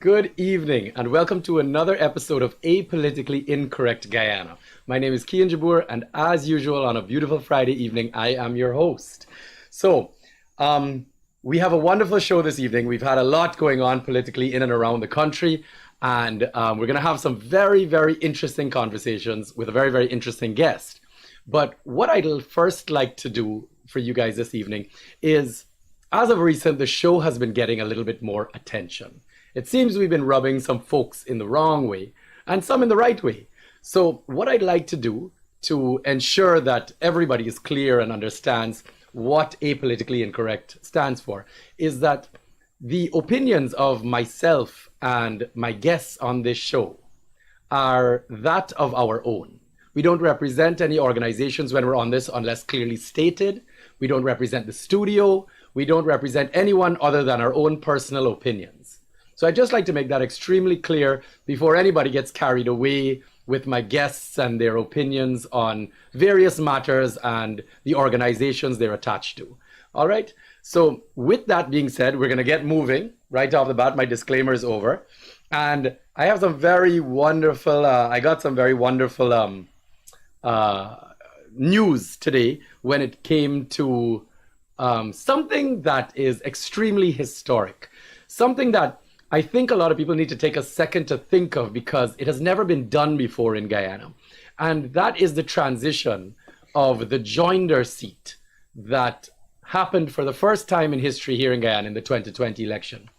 Good evening, and welcome to another episode of aPolitically Incorrect Guyana. My name is Kian Jabour, and as usual, on a beautiful Friday evening, I am your host. So, we have a wonderful show this evening. We've had a lot going on politically in and around the country, and we're going to have some very, very interesting conversations with a very, very interesting guest. But what I'd first like to do for you guys this evening is, as of recent, the show has been getting a little bit more attention. It seems we've been rubbing some folks in the wrong way and some in the right way. So what I'd like to do to ensure that everybody is clear and understands what aPolitically Incorrect stands for is that the opinions of myself and my guests on this show are that of our own. We don't represent any organizations when we're on this unless clearly stated. We don't represent the studio. We don't represent anyone other than our own personal opinions. So I'd just like to make that extremely clear before anybody gets carried away with my guests and their opinions on various matters and the organizations they're attached to. All right. So with that being said, we're going to get moving right off the bat. My disclaimer is over. And I have some very wonderful, news today when it came to something that is extremely historic, something that I think a lot of people need to take a second to think of because it has never been done before in Guyana. And that is the transition of the joinder seat that happened for the first time in history here in Guyana in the 2020 election,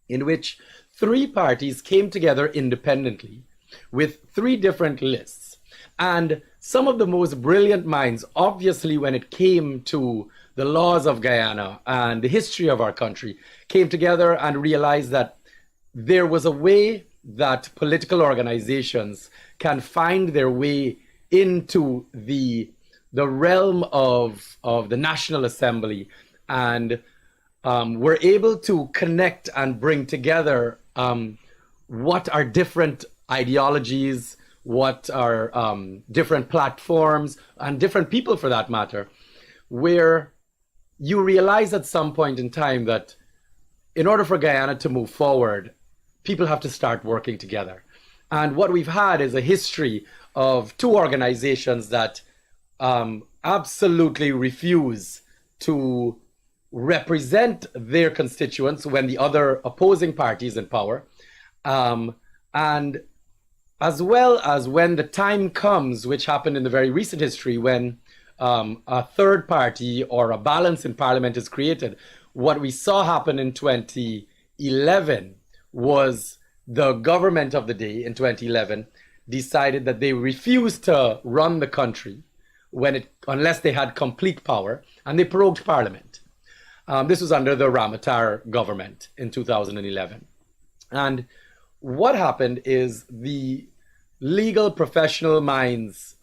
in which three parties came together independently with three different lists. And some of the most brilliant minds, obviously, when it came to the laws of Guyana and the history of our country, came together and realized that there was a way that political organizations can find their way into the realm of the National Assembly and were able to connect and bring together what are different ideologies, what are different platforms, and different people for that matter, where you realize at some point in time that in order for Guyana to move forward, people have to start working together. And what we've had is a history of two organizations that absolutely refuse to represent their constituents when the other opposing party is in power. And as well as when the time comes, which happened in the very recent history, when a third party or a balance in parliament is created, what we saw happen in 2011 was the government of the day in 2011 decided that they refused to run the country unless they had complete power, and they prorogued parliament. This was under the Ramatar government in 2011. And what happened is the legal professional minds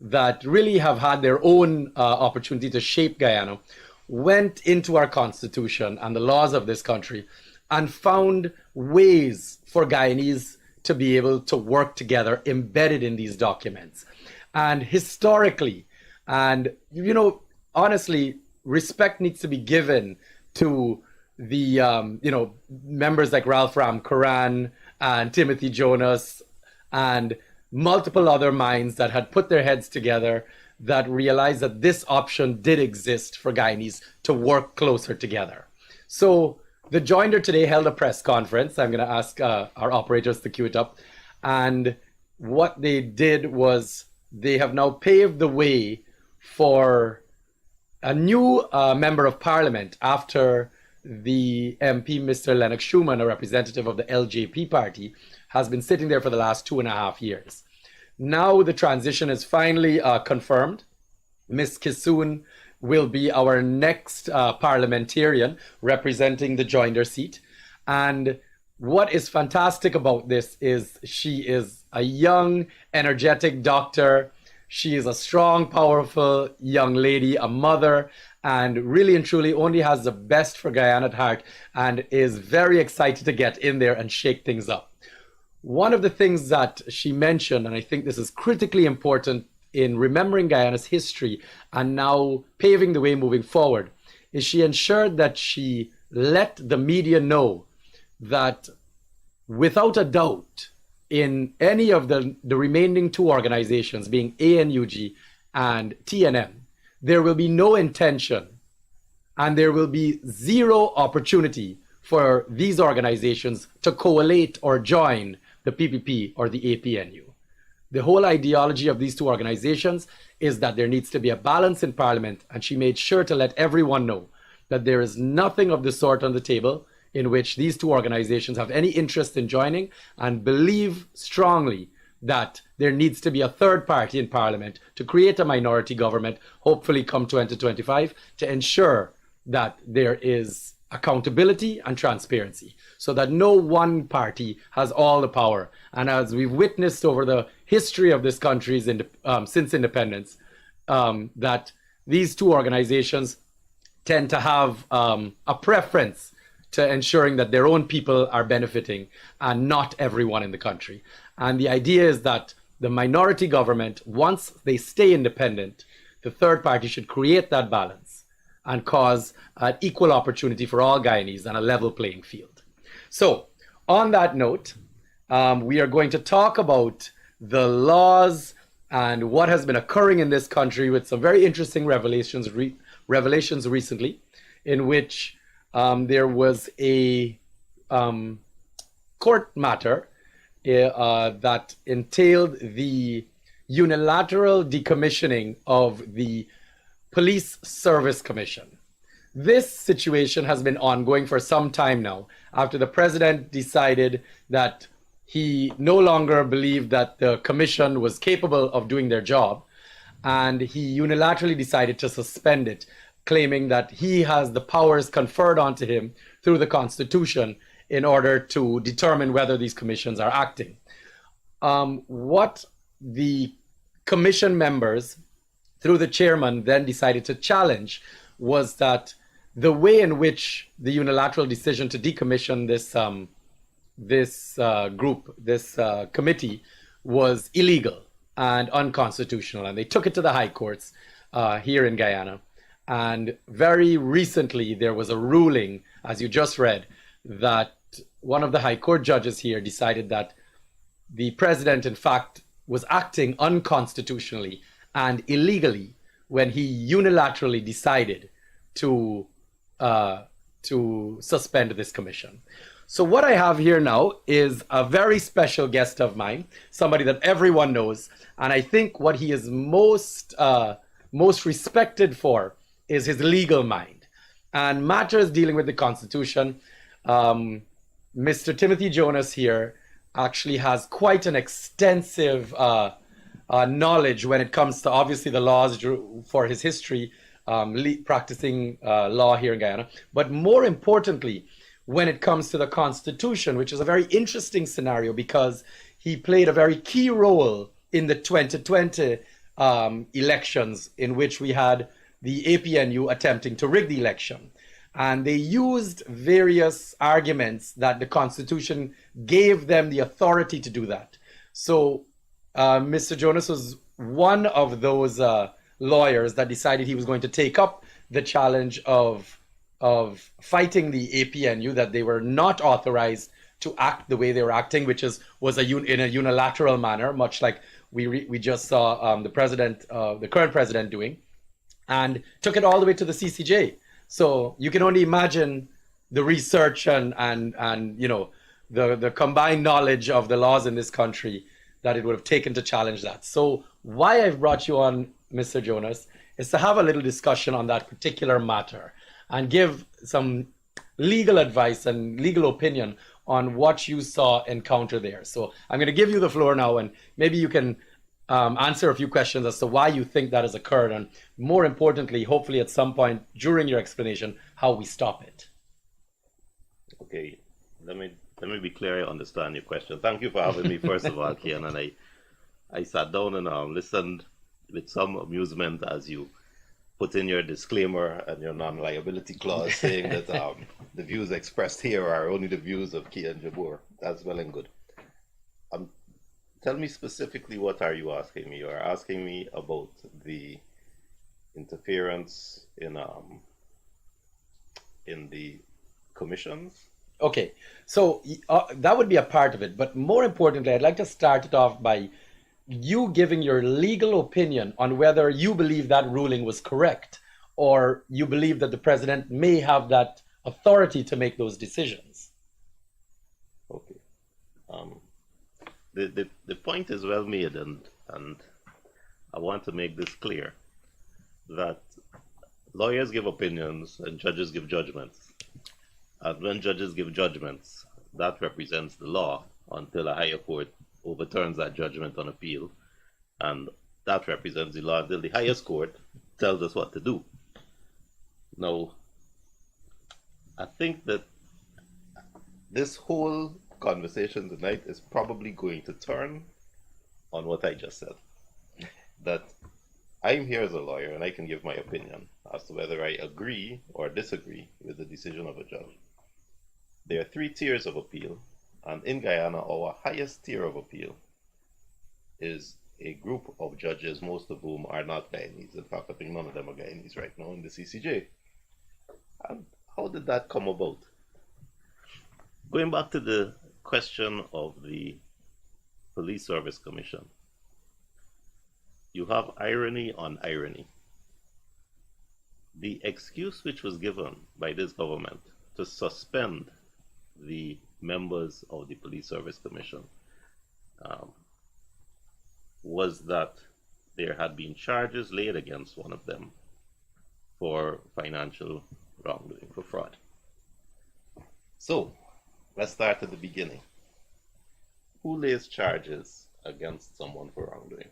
that really have had their own opportunity to shape Guyana went into our constitution and the laws of this country and found ways for Guyanese to be able to work together embedded in these documents. And historically, and honestly, respect needs to be given to the members like Ralph Ram Karan and Timothy Jonas and multiple other minds that had put their heads together that realized that this option did exist for Guyanese to work closer together. So the joinder today held a press conference. I'm going to ask our operators to cue it up. And what they did was they have now paved the way for a new member of parliament after the MP, Mr. Lennox Schumann, a representative of the LJP party, has been sitting there for the last 2.5 years. Now the transition is finally confirmed. Ms. Kisoon will be our next parliamentarian representing the joinder seat. And what is fantastic about this is she is a young, energetic doctor. She is a strong, powerful young lady, a mother, and really and truly only has the best for Guyana at heart and is very excited to get in there and shake things up. One of the things that she mentioned, and I think this is critically important in remembering Guyana's history and now paving the way moving forward, is she ensured that she let the media know that without a doubt, in any of the remaining two organizations, being ANUG and TNM, there will be no intention and there will be zero opportunity for these organizations to coalesce or join the PPP or the APNU. The whole ideology of these two organizations is that there needs to be a balance in Parliament, and she made sure to let everyone know that there is nothing of the sort on the table in which these two organizations have any interest in joining, and believe strongly that there needs to be a third party in Parliament to create a minority government, hopefully come 2025, to ensure that there is accountability and transparency, so that no one party has all the power. And as we've witnessed over the history of this country since independence, that these two organizations tend to have a preference to ensuring that their own people are benefiting and not everyone in the country. And the idea is that the minority government, once they stay independent, the third party should create that balance and cause an equal opportunity for all Guyanese and a level playing field. So on that note, we are going to talk about the laws and what has been occurring in this country, with some very interesting revelations recently, in which there was a court matter that entailed the unilateral decommissioning of the Police Service Commission. This situation has been ongoing for some time now, after the president decided that he no longer believed that the commission was capable of doing their job, and he unilaterally decided to suspend it, claiming that he has the powers conferred onto him through the Constitution in order to determine whether these commissions are acting. What the commission members, through the chairman, then decided to challenge was that the way in which the unilateral decision to decommission this committee was illegal and unconstitutional, and they took it to the high courts here in Guyana. And very recently, there was a ruling, as you just read, that one of the high court judges here decided that the president, in fact, was acting unconstitutionally and illegally when he unilaterally decided to suspend this commission. So what I have here now is a very special guest of mine, somebody that everyone knows, and I think what he is most respected for is his legal mind. And matters dealing with the Constitution, Mr. Timothy Jonas here actually has quite an extensive knowledge when it comes to, obviously, the laws for his history, practicing law here in Guyana, but more importantly, when it comes to the Constitution, which is a very interesting scenario because he played a very key role in the 2020 elections, in which we had the APNU attempting to rig the election. And they used various arguments that the Constitution gave them the authority to do that. So Mr. Jonas was one of those lawyers that decided he was going to take up the challenge of fighting the APNU, that they were not authorized to act the way they were acting, which was in a unilateral manner, much like we just saw the current president doing, and took it all the way to the CCJ. So you can only imagine the research and the combined knowledge of the laws in this country that it would have taken to challenge that. So why I've brought you on, Mr. Jonas, is to have a little discussion on that particular matter and give some legal advice and legal opinion on what you saw encounter there. So I'm going to give you the floor now, and maybe you can answer a few questions as to why you think that has occurred, and more importantly, hopefully at some point during your explanation, how we stop it. Okay, let me be clear I understand your question. Thank you for having me, first of all, Kian. And I sat down and listened with some amusement as you put in your disclaimer and your non-liability clause saying that the views expressed here are only the views of Kian Jabour. That's well and good. Tell me specifically, what are you asking me? You are asking me about the interference in the commissions Okay, so that would be a part of it. But more importantly, I'd like to start it off by you giving your legal opinion on whether you believe that ruling was correct or you believe that the president may have that authority to make those decisions. Okay. Um, the point is well made, and I want to make this clear that lawyers give opinions and judges give judgments. And when judges give judgments, that represents the law until a higher court overturns that judgment on appeal. And that represents the law until the highest court tells us what to do. Now, I think that this whole conversation tonight is probably going to turn on what I just said. That I'm here as a lawyer and I can give my opinion as to whether I agree or disagree with the decision of a judge. There are 3 tiers of appeal, and in Guyana, our highest tier of appeal is a group of judges, most of whom are not Guyanese. In fact, I think none of them are Guyanese right now in the CCJ. And how did that come about? Going back to the question of the Police Service Commission, you have irony on irony. The excuse which was given by this government to suspend the members of the Police Service Commission was that there had been charges laid against one of them for financial wrongdoing, for fraud. So, let's start at the beginning. Who lays charges against someone for wrongdoing?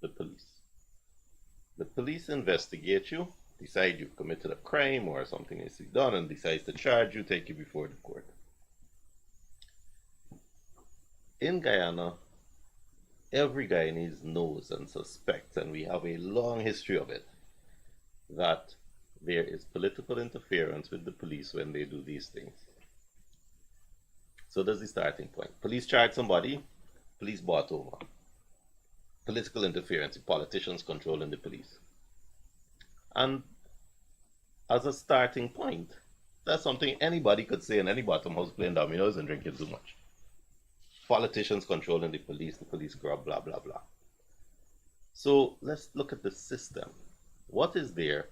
The police. The police investigate you, decide you've committed a crime or something needs to be done, and decides to charge you, take you before the court. In Guyana, every Guyanese knows and suspects, and we have a long history of it, that there is political interference with the police when they do these things. So that's the starting point. Police charge somebody, police bought over. Political interference, politicians controlling the police. And as a starting point, that's something anybody could say in any bottom house playing dominoes and drinking too much. Politicians controlling the police grub, blah, blah, blah. So let's look at the system. What is there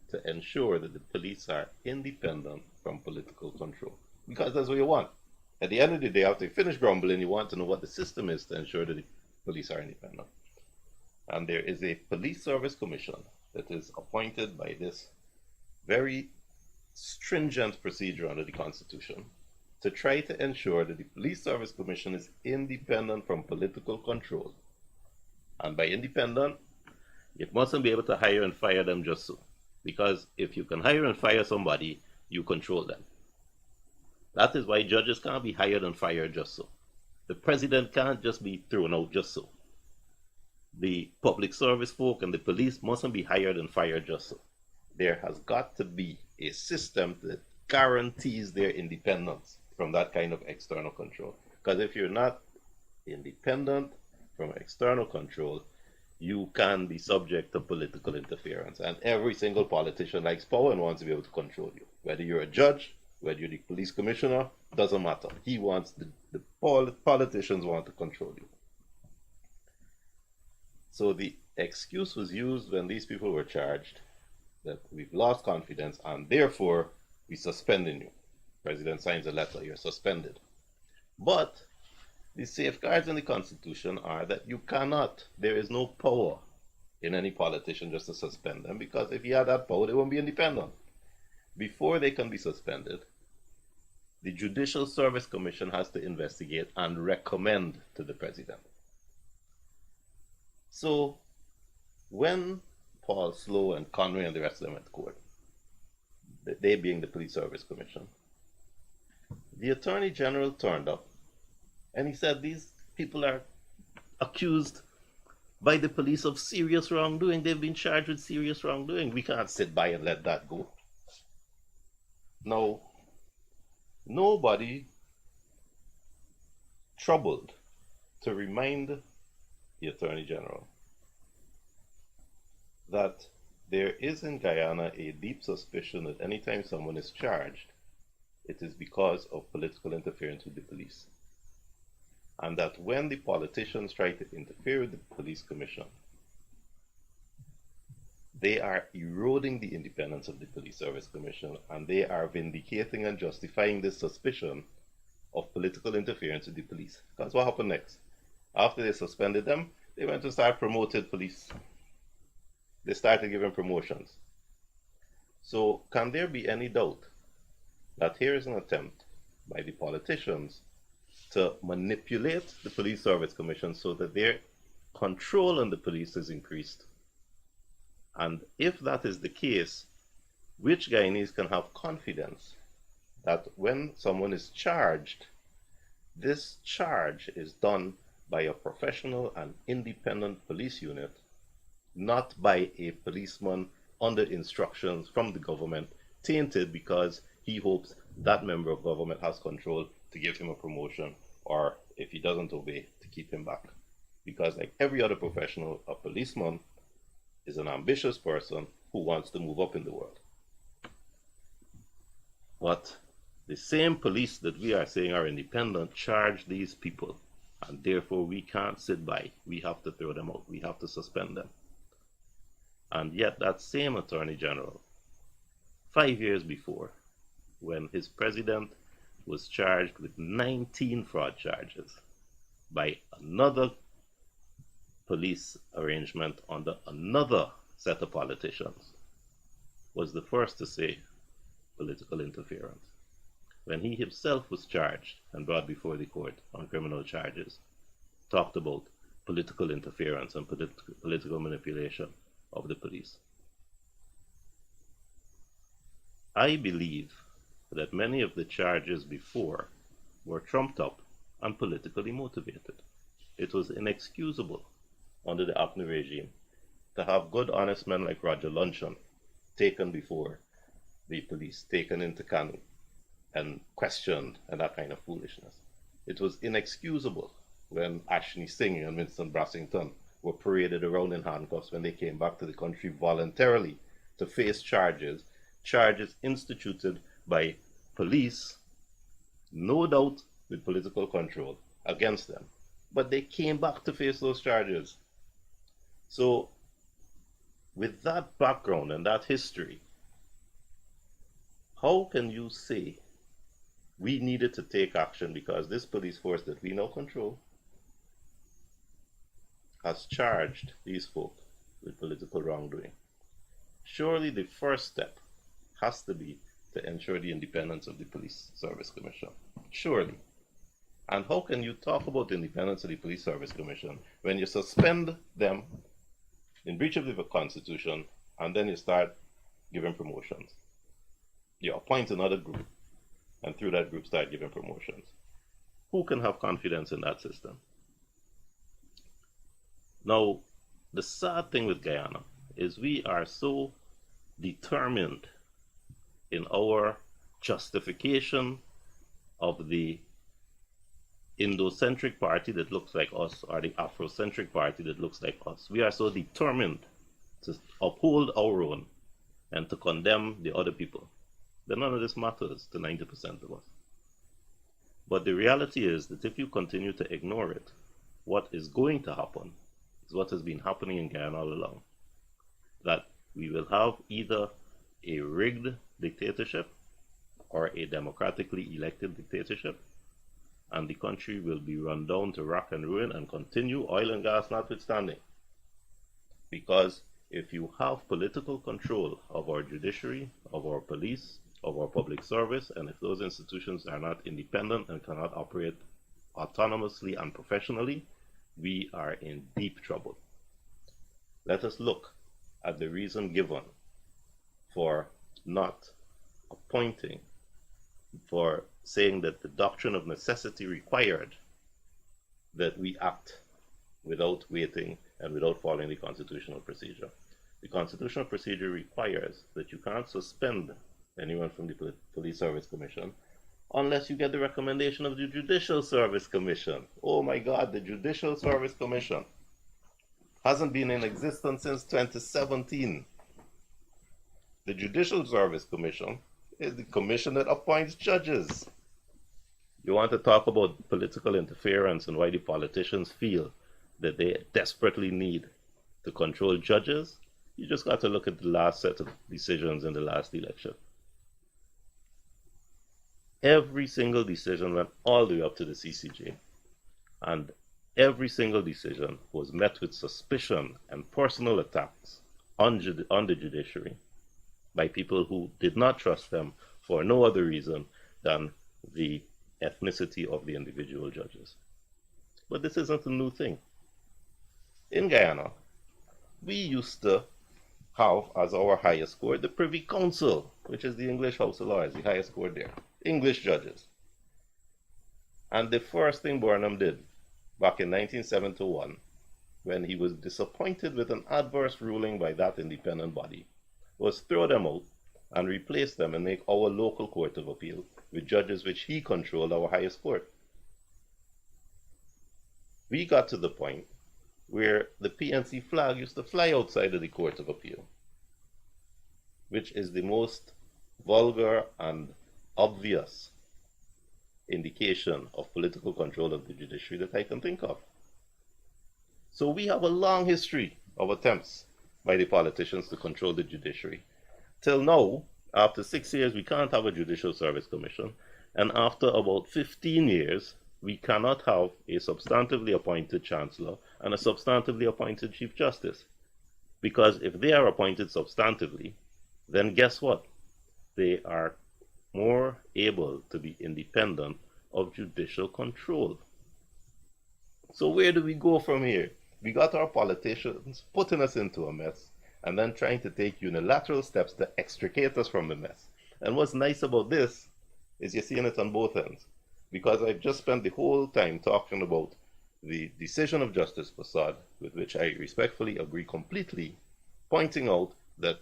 to ensure that the police are independent from political control? Because that's what you want. At the end of the day, after you finish grumbling, you want to know what the system is to ensure that the police are independent. And there is a Police Service Commission that is appointed by this very stringent procedure under the Constitution to try to ensure that the Police Service Commission is independent from political control. And by independent, it mustn't be able to hire and fire them just so. Because if you can hire and fire somebody, you control them. That is why judges can't be hired and fired just so. The president can't just be thrown out just so. The public service folk and the police mustn't be hired and fired just so. There has got to be a system that guarantees their independence from that kind of external control. Because if you're not independent from external control, you can be subject to political interference. And every single politician likes power and wants to be able to control you. Whether you're a judge, whether you're the police commissioner, doesn't matter. He wants, the politicians want to control you. So the excuse was used when these people were charged that we've lost confidence and therefore we're suspending you. President signs a letter, you're suspended. But the safeguards in the Constitution are that you cannot, there is no power in any politician just to suspend them, because if he had that power, they won't be independent. Before they can be suspended, the Judicial Service Commission has to investigate and recommend to the president. So when Paul Slow and Conway and the rest of them went to court, they being the Police Service Commission, the Attorney General turned up and he said these people are accused by the police of serious wrongdoing. They've been charged with serious wrongdoing. We can't sit by and let that go. Now, nobody troubled to remind the Attorney General that there is in Guyana a deep suspicion that anytime someone is charged, it is because of political interference with the police. And that when the politicians try to interfere with the police commission, they are eroding the independence of the Police Service Commission, and they are vindicating and justifying this suspicion of political interference with the police. Because what happened next? After they suspended them, they went to start promoting police. They started giving promotions. So can there be any doubt that here is an attempt by the politicians to manipulate the Police Service Commission so that their control on the police is increased? And if that is the case, which Guyanese can have confidence that when someone is charged, this charge is done by a professional and independent police unit, not by a policeman under instructions from the government, tainted because he hopes that member of government has control to give him a promotion, or if he doesn't obey, to keep him back. Because like every other professional, a policeman is an ambitious person who wants to move up in the world. But the same police that we are saying are independent charge these people, and therefore we can't sit by. We have to throw them out. We have to suspend them. And yet that same Attorney General, 5 years before, when his president was charged with 19 fraud charges by another police arrangement under another set of politicians, was the first to say political interference. When he himself was charged and brought before the court on criminal charges, talked about political interference and political manipulation of the police. I believe that many of the charges before were trumped up and politically motivated. It was inexcusable under the APNI regime to have good, honest men like Roger Luncheon taken before the police, taken into custody and questioned and that kind of foolishness. It was inexcusable when Ashley Singh and Winston Brassington were paraded around in handcuffs when they came back to the country voluntarily to face charges instituted by police, no doubt with political control, against them. But they came back to face those charges. So, with that background and that history, how can you say we needed to take action because this police force that we now control has charged these folk with political wrongdoing? Surely the first step has to be to ensure the independence of the Police Service Commission. Surely. And how can you talk about the independence of the Police Service Commission when you suspend them in breach of the Constitution and then you start giving promotions? You appoint another group and through that group start giving promotions. Who can have confidence in that system? Now, the sad thing with Guyana is we are so determined in our justification of the Indo-centric party that looks like us or the Afrocentric party that looks like us. We are so determined to uphold our own and to condemn the other people that none of this matters to 90% of us. But the reality is that if you continue to ignore it, what is going to happen is what has been happening in Guyana all along. That we will have either a rigged dictatorship or a democratically elected dictatorship, and the country will be run down to rack and ruin and continue, oil and gas notwithstanding. Because if you have political control of our judiciary, of our police, of our public service, and if those institutions are not independent and cannot operate autonomously and professionally, we are in deep trouble. Let us look at the reason given for not appointing, for saying that the doctrine of necessity required that we act without waiting and without following the constitutional procedure. The constitutional procedure requires that you can't suspend anyone from the Police Service Commission unless you get the recommendation of the Judicial Service Commission. Oh my God, the Judicial Service Commission hasn't been in existence since 2017. The Judicial Service Commission is the commission that appoints judges. You want to talk about political interference and why the politicians feel that they desperately need to control judges? You just got to look at the last set of decisions in the last election. Every single decision went all the way up to the CCJ, and every single decision was met with suspicion and personal attacks on the judiciary by people who did not trust them for no other reason than the ethnicity of the individual judges. But this isn't a new thing. In Guyana, we used to have as our highest court the Privy Council, which is the English House of Lords, the highest court there. English judges. And the first thing Burnham did back in 1971, when he was disappointed with an adverse ruling by that independent body, was throw them out and replace them and make our local court of appeal with judges which he controlled, our highest court. We got to the point where the PNC flag used to fly outside of the court of appeal, which is the most vulgar and obvious indication of political control of the judiciary that I can think of. So we have a long history of attempts by the politicians to control the judiciary. Till now, after 6 years, we can't have a Judicial Service Commission, and after about 15 years, we cannot have a substantively appointed Chancellor and a substantively appointed Chief Justice. Because if they are appointed substantively, then guess what? They are more able to be independent of judicial control. So where do we go from here? We got our politicians putting us into a mess and then trying to take unilateral steps to extricate us from the mess. And what's nice about this is you're seeing it on both ends. Because I've just spent the whole time talking about the decision of Justice Prasad, with which I respectfully agree completely, pointing out that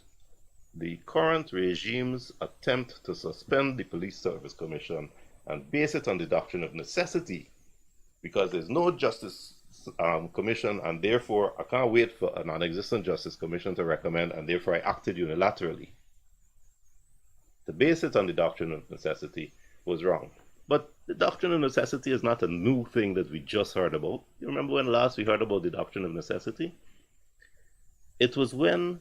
the current regime's attempt to suspend the Police Service Commission and base it on the doctrine of necessity, because there's no Justice Commission, and therefore I can't wait for a non-existent Justice Commission to recommend, and therefore I acted unilaterally. To base it on the doctrine of necessity was wrong. But the doctrine of necessity is not a new thing that we just heard about. You remember when last we heard about the doctrine of necessity? It was when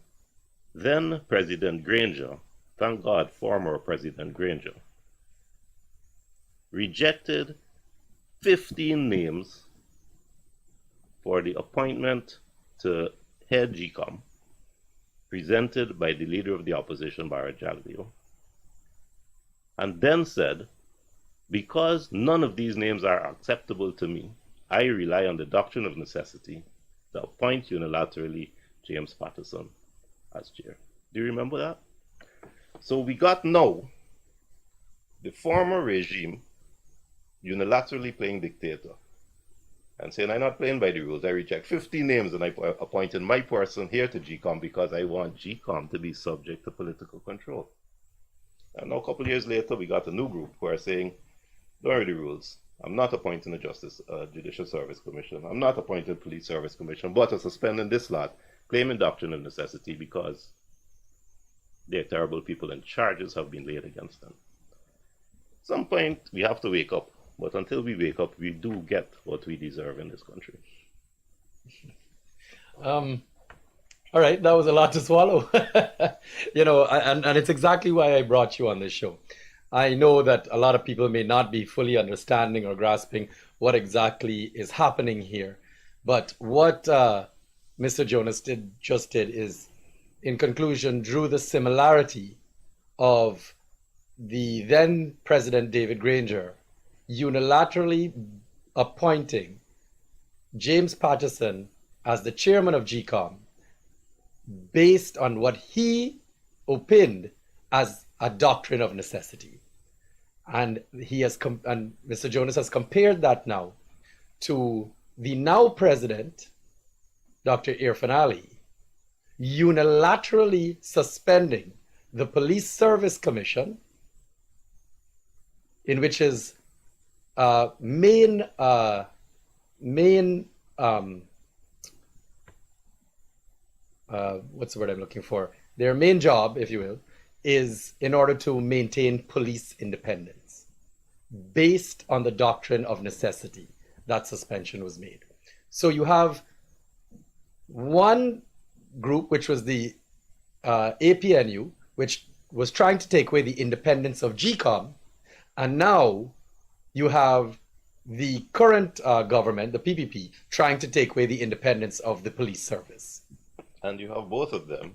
then President Granger, thank God former President Granger, rejected 15 names for the appointment to head GCOM, presented by the leader of the opposition, Barrett Jagdeo, and then said, because none of these names are acceptable to me, I rely on the doctrine of necessity to appoint unilaterally James Patterson as chair. Do you remember that? So we got now the former regime unilaterally playing dictator and saying, I'm not playing by the rules. I reject 50 names and I appointed my person here to GCOM because I want GCOM to be subject to political control. And now a couple of years later, we got a new group who are saying, don't worry the rules. I'm not appointing a Judicial Service Commission. I'm not appointing a Police Service Commission, but I'm suspending this lot, claiming doctrine of necessity because they're terrible people and charges have been laid against them. At some point, we have to wake up. But until we wake up, we do get what we deserve in this country. All right, that was a lot to swallow. And it's exactly why I brought you on this show. I know that a lot of people may not be fully understanding or grasping what exactly is happening here. But what Mr. Jonas just did is, in conclusion, drew the similarity of the then President David Granger unilaterally appointing James Patterson as the chairman of GCOM based on what he opined as a doctrine of necessity. And and Mr. Jonas has compared that now to the now president, Dr. Irfan Ali, unilaterally suspending the Police Service Commission, in which his main what's the word I'm looking for? Their main job, if you will, is in order to maintain police independence. Based on the doctrine of necessity, that suspension was made. So you have one group, which was the APNU, which was trying to take away the independence of GCOM, and now you have the current government, the PPP, trying to take away the independence of the police service. And you have both of them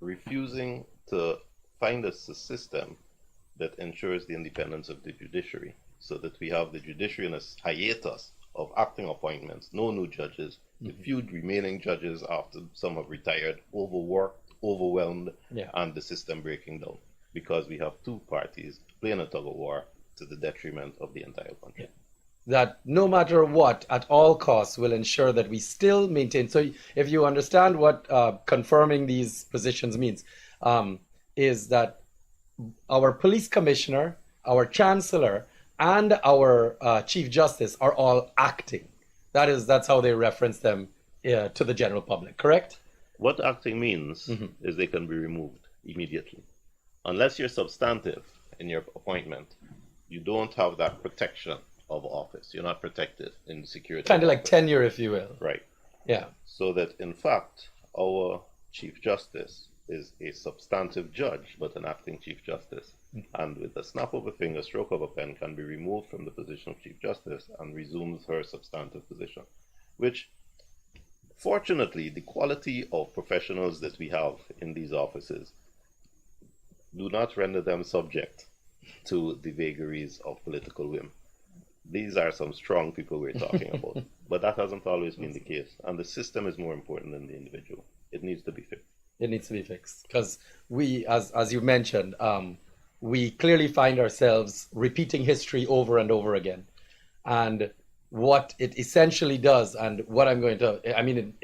refusing to find a system that ensures the independence of the judiciary, so that we have the judiciary in a hiatus of acting appointments, no new judges, the few remaining judges after some have retired, overworked, overwhelmed, and the system breaking down, because we have two parties playing a tug of war to the detriment of the entire country. That no matter what, at all costs, will ensure that we still maintain. So if you understand what confirming these positions means, is that our police commissioner, our chancellor, and our chief justice are all acting. That's how they reference them to the general public, correct? What acting means is they can be removed immediately. Unless you're substantive in your appointment, you don't have that protection of office. You're not protected in the security. Kind of like tenure, if you will. Right. Yeah. So that, in fact, our Chief Justice is a substantive judge, but an acting Chief Justice. And with a snap of a finger, stroke of a pen, can be removed from the position of Chief Justice and resumes her substantive position. Which, fortunately, the quality of professionals that we have in these offices do not render them subject to the vagaries of political whim. These are some strong people we're talking about. But that hasn't always been the case. And the system is more important than the individual. It needs to be fixed. It needs to be fixed. Because we, as you mentioned, we clearly find ourselves repeating history over and over again. And what it essentially does, and what I'm going to, I mean,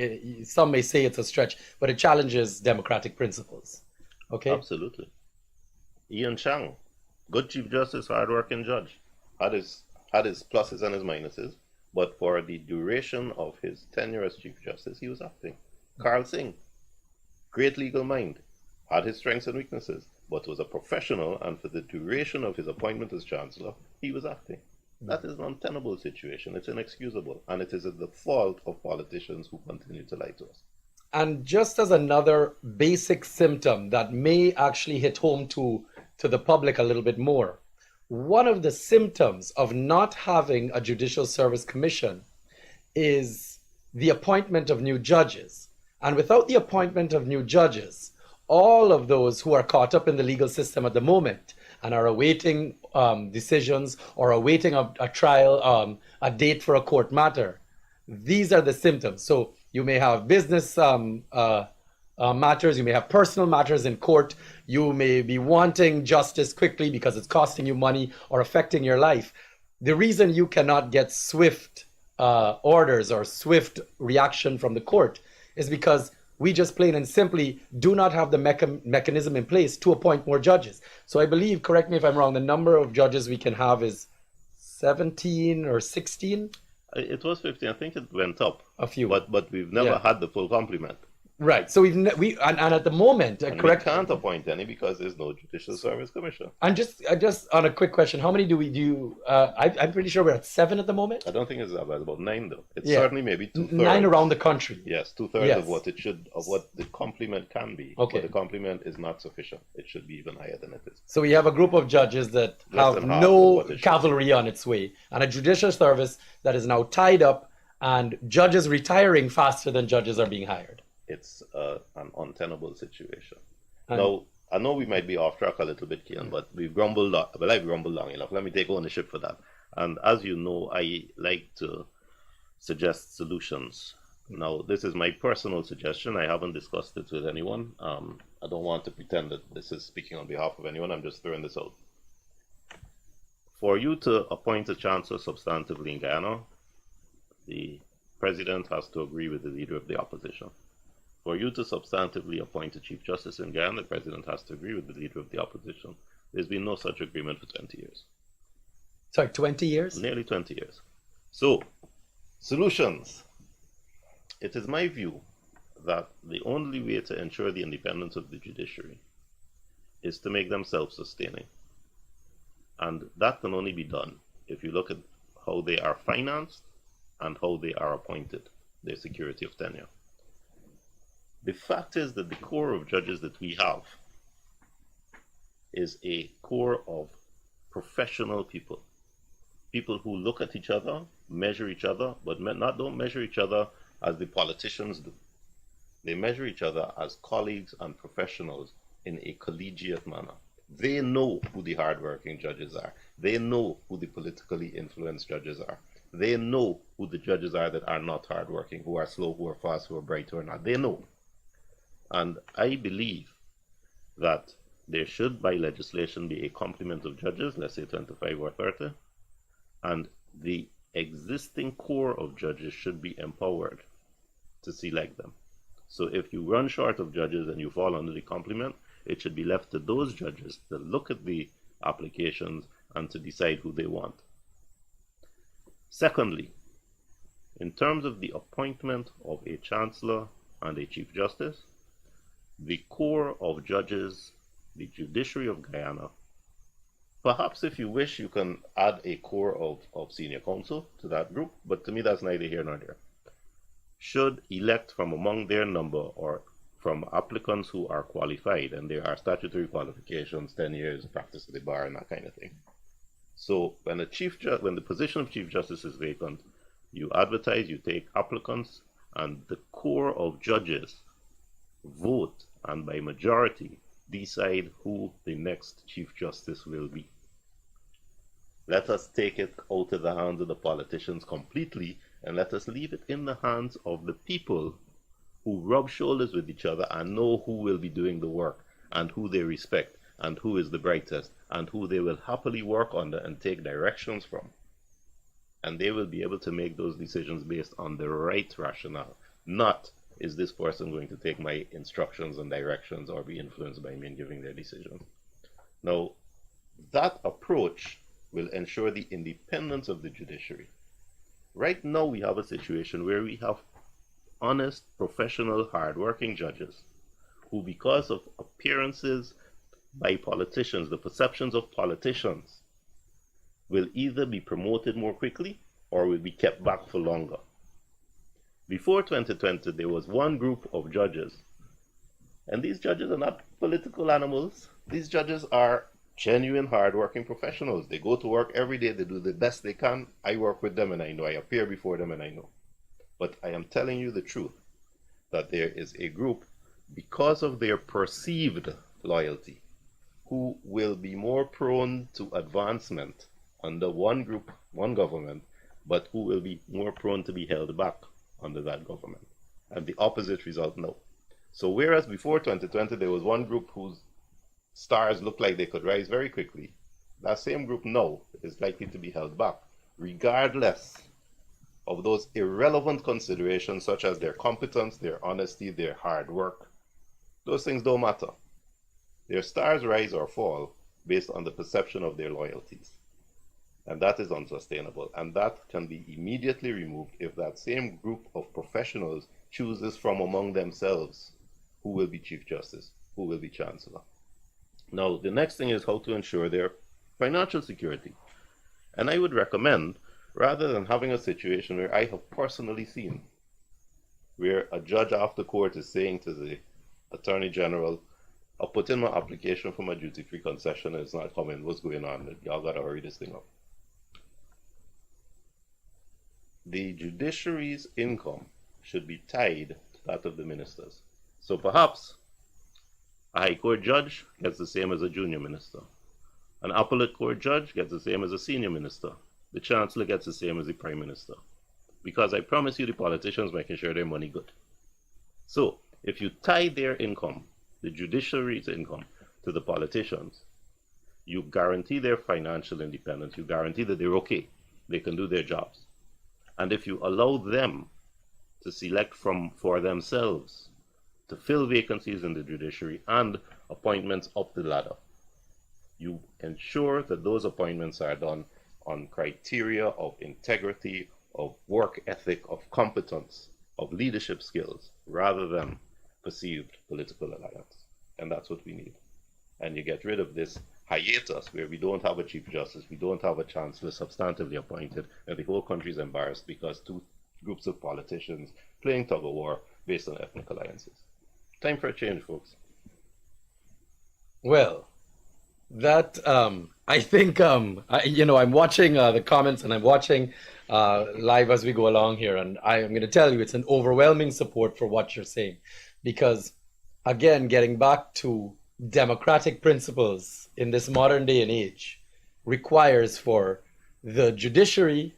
some may say it's a stretch, but it challenges democratic principles. Okay? Absolutely. Ian Chang, good Chief Justice, hard-working judge, had his pluses and his minuses, but for the duration of his tenure as Chief Justice, he was acting. Carl Singh, great legal mind, had his strengths and weaknesses, but was a professional, and for the duration of his appointment as Chancellor, he was acting. That is an untenable situation. It's inexcusable, and it is the fault of politicians who continue to lie to us. And just as another basic symptom that may actually hit home to the public a little bit more, one of the symptoms of not having a Judicial Service Commission is the appointment of new judges. And without the appointment of new judges, all of those who are caught up in the legal system at the moment and are awaiting decisions or awaiting a trial, a date for a court matter, these are the symptoms. So you may have business matters, you may have personal matters in court, you may be wanting justice quickly because it's costing you money or affecting your life. The reason you cannot get swift orders or swift reaction from the court is because we just plain and simply do not have the mechanism in place to appoint more judges. So I believe, correct me if I'm wrong, the number of judges we can have is 17 or 16? It was 15. I think it went up. A few. But we've never had the full complement. Right. So and at the moment, correct. We can't appoint any because there's no Judicial Service Commission. And just on a quick question, how many do we do? I'm pretty sure we're at 7 at the moment. I don't think it's about 9 though. It's certainly maybe 2/3. 9 around the country. Yes, 2/3 of what it should, of what the complement can be. Okay. But the complement is not sufficient. It should be even higher than it is. So we have a group of judges that have no cavalry on its way, and a judicial service that is now tied up, and judges retiring faster than judges are being hired. It's an untenable situation. Now, I know we might be off track a little bit, Kian, but we've grumbled, I've grumbled long enough. Let me take ownership for that. And as you know, I like to suggest solutions. Now, this is my personal suggestion. I haven't discussed it with anyone. I don't want to pretend that this is speaking on behalf of anyone. I'm just throwing this out. For you to appoint a chancellor substantively in Guyana, the president has to agree with the leader of the opposition. For you to substantively appoint a Chief Justice in Guyana, the President has to agree with the Leader of the Opposition. There's been no such agreement for 20 years. Sorry, 20 years? Nearly 20 years. So, solutions. It is my view that the only way to ensure the independence of the judiciary is to make them self-sustaining. And that can only be done if you look at how they are financed and how they are appointed, their security of tenure. The fact is that the core of judges that we have is a core of professional people. People who look at each other, measure each other, but don't measure each other as the politicians do. They measure each other as colleagues and professionals in a collegiate manner. They know who the hardworking judges are. They know who the politically influenced judges are. They know who the judges are that are not hardworking, who are slow, who are fast, who are bright, who are not. They know. And I believe that there should, by legislation, be a complement of judges, let's say 25 or 30, and the existing core of judges should be empowered to select them. So if you run short of judges and you fall under the complement, it should be left to those judges to look at the applications and to decide who they want. Secondly, in terms of the appointment of a chancellor and a chief justice, the core of judges, the judiciary of Guyana, perhaps if you wish, you can add a core of senior counsel to that group, but to me that's neither here nor there, should elect from among their number or from applicants who are qualified, and there are statutory qualifications, 10 years practice at the bar and that kind of thing. So when the position of chief justice is vacant, you advertise, you take applicants, and the core of judges vote and by majority decide who the next chief justice will be. Let us take it out of the hands of the politicians completely, and let us leave it in the hands of the people who rub shoulders with each other and know who will be doing the work and who they respect and who is the brightest and who they will happily work under and take directions from. And they will be able to make those decisions based on the right rationale, not is this person going to take my instructions and directions or be influenced by me in giving their decisions. Now, that approach will ensure the independence of the judiciary. Right now we have a situation where we have honest, professional, hard-working judges who, because of appearances by politicians, the perceptions of politicians, will either be promoted more quickly or will be kept back for longer. Before 2020, there was one group of judges, and these judges are not political animals. These judges are genuine, hard-working professionals. They go to work every day. They do the best they can. I work with them, and I know. I appear before them, and I know. But I am telling you the truth, that there is a group, because of their perceived loyalty, who will be more prone to advancement under one group, one government, but who will be more prone to be held back under that government. And the opposite result now. So whereas before 2020 there was one group whose stars looked like they could rise very quickly, that same group now is likely to be held back, regardless of those irrelevant considerations such as their competence, their honesty, their hard work. Those things don't matter. Their stars rise or fall based on the perception of their loyalties. And that is unsustainable. And that can be immediately removed if that same group of professionals chooses from among themselves who will be Chief Justice, who will be Chancellor. Now, the next thing is how to ensure their financial security. And I would recommend, rather than having a situation where I have personally seen, where a judge after court is saying to the Attorney General, I'll put in my application for my duty-free concession and it's not coming, what's going on? Y'all gotta hurry this thing up. The judiciary's income should be tied to that of the ministers. So perhaps a High Court judge gets the same as a junior minister. An appellate court judge gets the same as a senior minister. The chancellor gets the same as the prime minister. Because I promise you the politicians making sure their money good. So if you tie their income, the judiciary's income, to the politicians, you guarantee their financial independence. You guarantee that they're okay. They can do their jobs. And if you allow them to select for themselves to fill vacancies in the judiciary and appointments up the ladder, you ensure that those appointments are done on criteria of integrity, of work ethic, of competence, of leadership skills, rather than perceived political alliance. And that's what we need. and you get rid of this hiatus where we don't have a chief justice, we don't have a chancellor substantively appointed, and the whole country is embarrassed because two groups of politicians playing tug of war based on ethnic alliances. Time for a change, folks. Well, that I think I'm watching the comments, and I'm watching live as we go along here, and I am going to tell you it's an overwhelming support for what you're saying, because again, getting back to democratic principles in this modern day and age requires for the judiciary,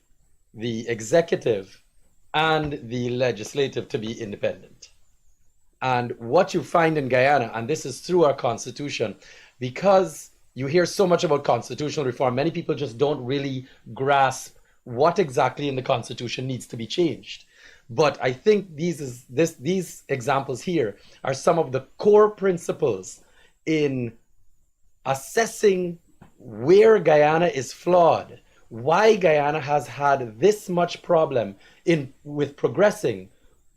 the executive, and the legislative to be independent. And what you find in Guyana, and this is through our constitution, because you hear so much about constitutional reform, many people just don't really grasp what exactly in the constitution needs to be changed. But I think these examples here are some of the core principles in assessing where Guyana is flawed, why Guyana has had this much problem with progressing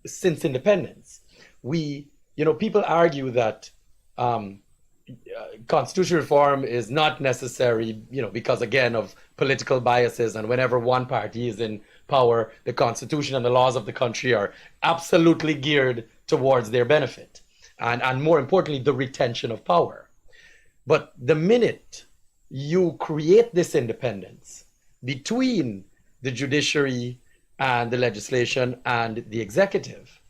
since independence. People argue that constitutional reform is not necessary, because again of political biases, and whenever one party is in power, the constitution and the laws of the country are absolutely geared towards their benefit, and more importantly, the retention of power. But the minute you create this independence between the judiciary and the legislation and the executive,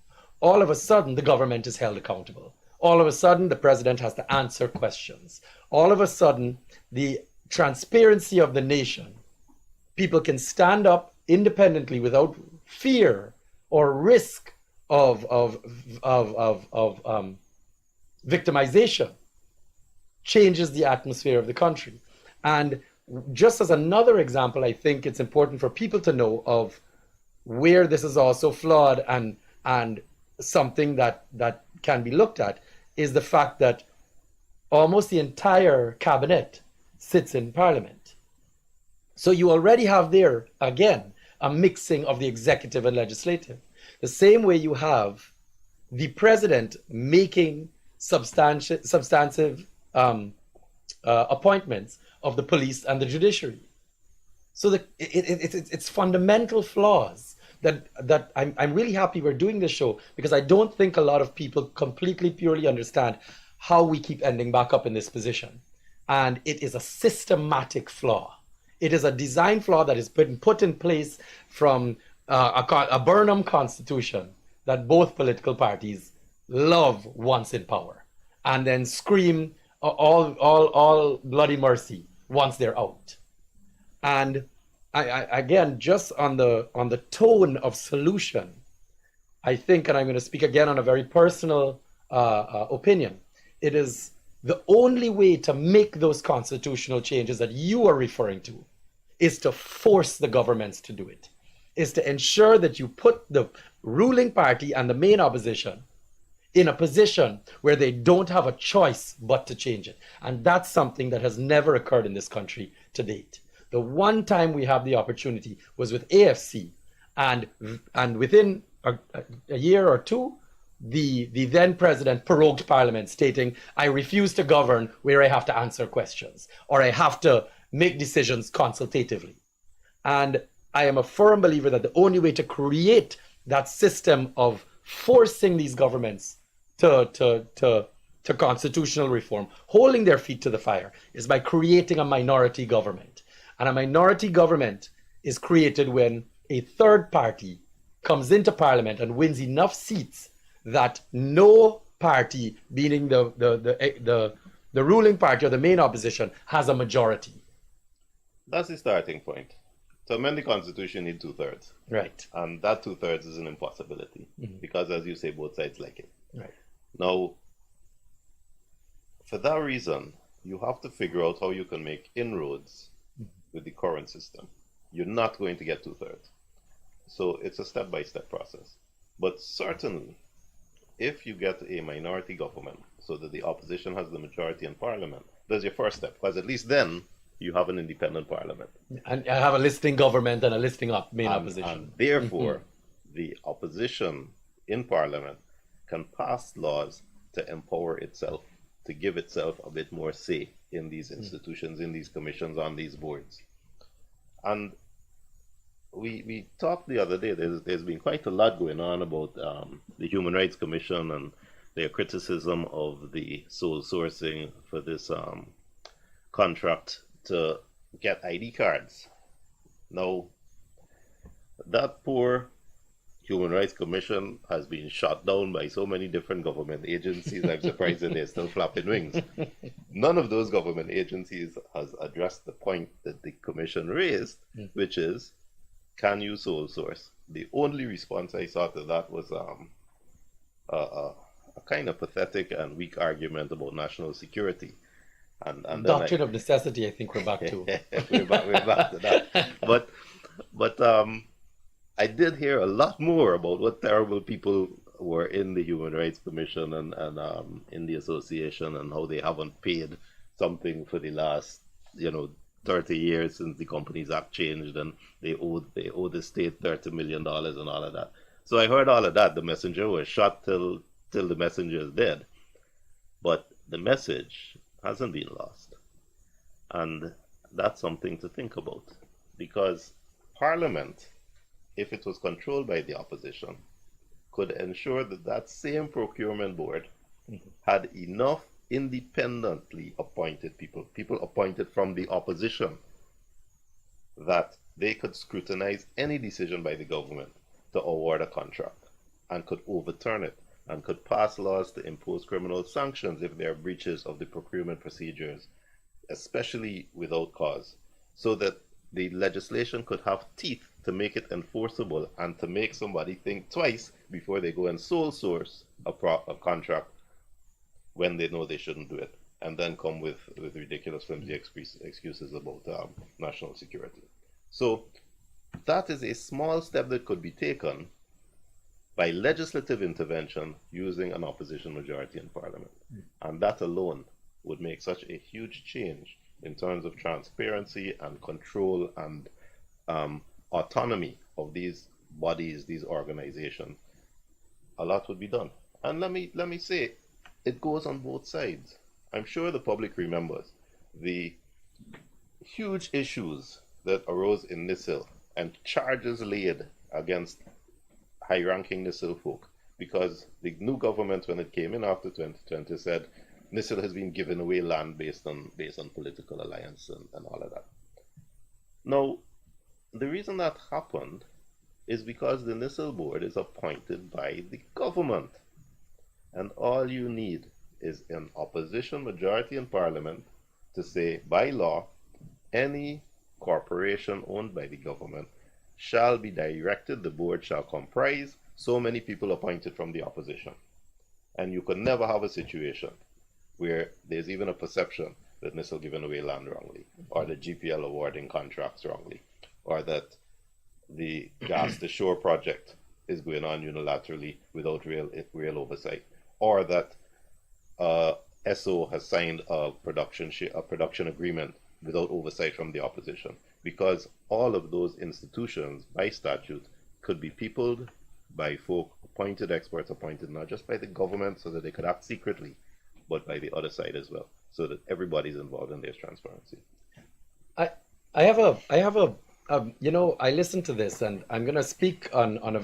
all of a sudden the government is held accountable. All of a sudden the president has to answer questions. All of a sudden the transparency of the nation, people can stand up independently without fear or risk of victimization, changes the atmosphere of the country. And just as another example, I think it's important for people to know of where this is also flawed and something that can be looked at is the fact that almost the entire cabinet sits in parliament. So you already have there, again, a mixing of the executive and legislative. The same way you have the president making substantive appointments of the police and the judiciary. So it's fundamental flaws that I'm really happy we're doing this show, because I don't think a lot of people completely purely understand how we keep ending back up in this position. And it is a systematic flaw. It is a design flaw that has been put in place from a Burnham constitution that both political parties love once in power, and then scream all bloody mercy once they're out. And I again, just on the tone of solution, I think, and I'm going to speak again on a very personal opinion, it is the only way to make those constitutional changes that you are referring to is to force the governments to do it, is to ensure that you put the ruling party and the main opposition in a position where they don't have a choice but to change it. And that's something that has never occurred in this country to date. The one time we have the opportunity was with AFC, and within a year or two, the then president prorogued parliament, stating, I refuse to govern where I have to answer questions, or I have to make decisions consultatively. And I am a firm believer that the only way to create that system of forcing these governments to constitutional reform, holding their feet to the fire, is by creating a minority government. And a minority government is created when a third party comes into parliament and wins enough seats that no party, meaning the ruling party or the main opposition, has a majority. That's the starting point. To amend the constitution, you need 2/3. Right. And that 2/3 is an impossibility, because, as you say, both sides like it. Right. Now, for that reason, you have to figure out how you can make inroads with the current system. You're not going to get 2/3. So it's a step-by-step process. But certainly, if you get a minority government so that the opposition has the majority in parliament, that's your first step, because at least then you have an independent parliament. And I have a listing government and a listing main opposition. And therefore, the opposition in parliament can pass laws to empower itself to give itself a bit more say in these institutions, in these commissions, on these boards. And we talked the other day, there's been quite a lot going on about the Human Rights Commission and their criticism of the sole sourcing for this contract to get ID cards. Now, that poor Human Rights Commission has been shot down by so many different government agencies. I'm surprised that they're still flapping wings. None of those government agencies has addressed the point that the commission raised, which is, can you sole source? The only response I saw to that was a kind of pathetic and weak argument about national security. And Doctrine of necessity, I think we're back to. we're back to that. But I did hear a lot more about what terrible people were in the Human Rights Commission and in the association, and how they haven't paid something for the last 30 years since the Companies Act changed, and they owe the state $30 million and all of that. So I heard all of that. The messenger was shot till the messenger is dead. But the message hasn't been lost. And that's something to think about. Because Parliament, if it was controlled by the opposition, could ensure that that same procurement board had enough independently appointed people appointed from the opposition, that they could scrutinize any decision by the government to award a contract, and could overturn it, and could pass laws to impose criminal sanctions if there are breaches of the procurement procedures, especially without cause, so that the legislation could have teeth to make it enforceable and to make somebody think twice before they go and sole source a contract when they know they shouldn't do it, and then come with ridiculous flimsy excuses about national security. So that is a small step that could be taken by legislative intervention using an opposition majority in Parliament. And that alone would make such a huge change in terms of transparency and control and autonomy of these bodies, these organizations. A lot would be done. And let me say, it goes on both sides. I'm sure the public remembers the huge issues that arose in NISIL and charges laid against high-ranking NISIL folk, because the new government, when it came in after 2020, said NISIL has been giving away land based on political alliance and all of that. Now, the reason that happened is because the NISIL board is appointed by the government. And all you need is an opposition majority in Parliament to say, by law, any corporation owned by the government shall be directed, the board shall comprise so many people appointed from the opposition. And you could never have a situation where there's even a perception that NISIL giving away land wrongly, or the GPL awarding contracts wrongly, or that the gas to shore project is going on unilaterally without real oversight, or that SO has signed a production agreement without oversight from the opposition, because all of those institutions by statute could be peopled by folk, appointed experts, appointed not just by the government so that they could act secretly, but by the other side as well, so that everybody's involved and there's transparency. I listened to this, and I'm going to speak on a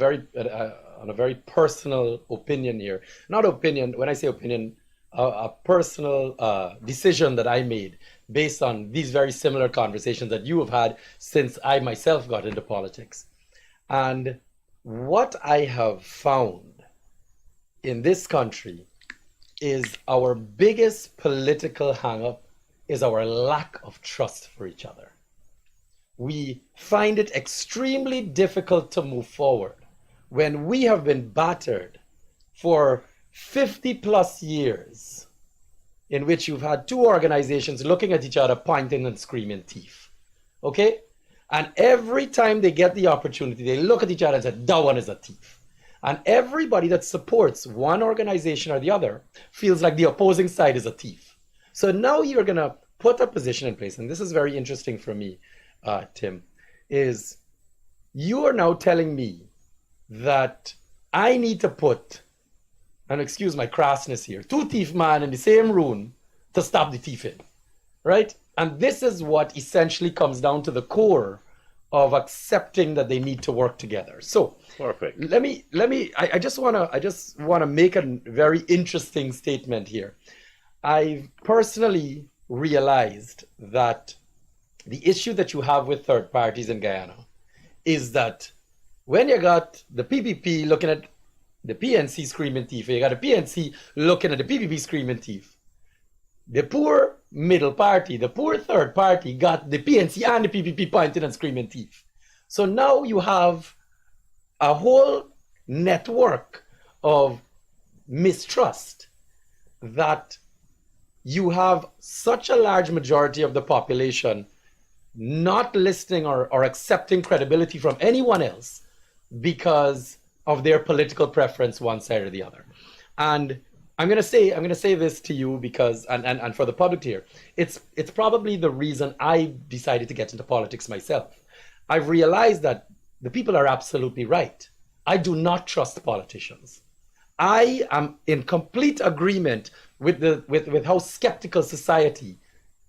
very personal opinion here. Not opinion. When I say opinion, a personal decision that I made based on these very similar conversations that you have had since I myself got into politics. And what I have found in this country is our biggest political hang-up is our lack of trust for each other. We find it extremely difficult to move forward when we have been battered for 50 plus years, in which you've had two organizations looking at each other, pointing and screaming thief. Okay? And every time they get the opportunity, they look at each other and say, that one is a thief. And everybody that supports one organization or the other feels like the opposing side is a thief. So now you're going to put a position in place, and this is very interesting for me, Tim, is you are now telling me that I need to put and excuse my crassness here, two thief man in the same room to stop the thieving, right? And this is what essentially comes down to the core of accepting that they need to work together. So Perfect. I just wanna make a very interesting statement here. I've personally realized that the issue that you have with third parties in Guyana is that when you got the PPP looking at the PNC screaming thief, you got the PNC looking at the PPP screaming thief. The poor middle party, the poor third party got the PNC and the PPP pointing and screaming thief. So now you have a whole network of mistrust that you have such a large majority of the population not listening or accepting credibility from anyone else because of their political preference, one side or the other. And I'm gonna say this to you because and for the public to hear, it's probably the reason I decided to get into politics myself. I've realized that the people are absolutely right. I do not trust politicians. I am in complete agreement with how skeptical society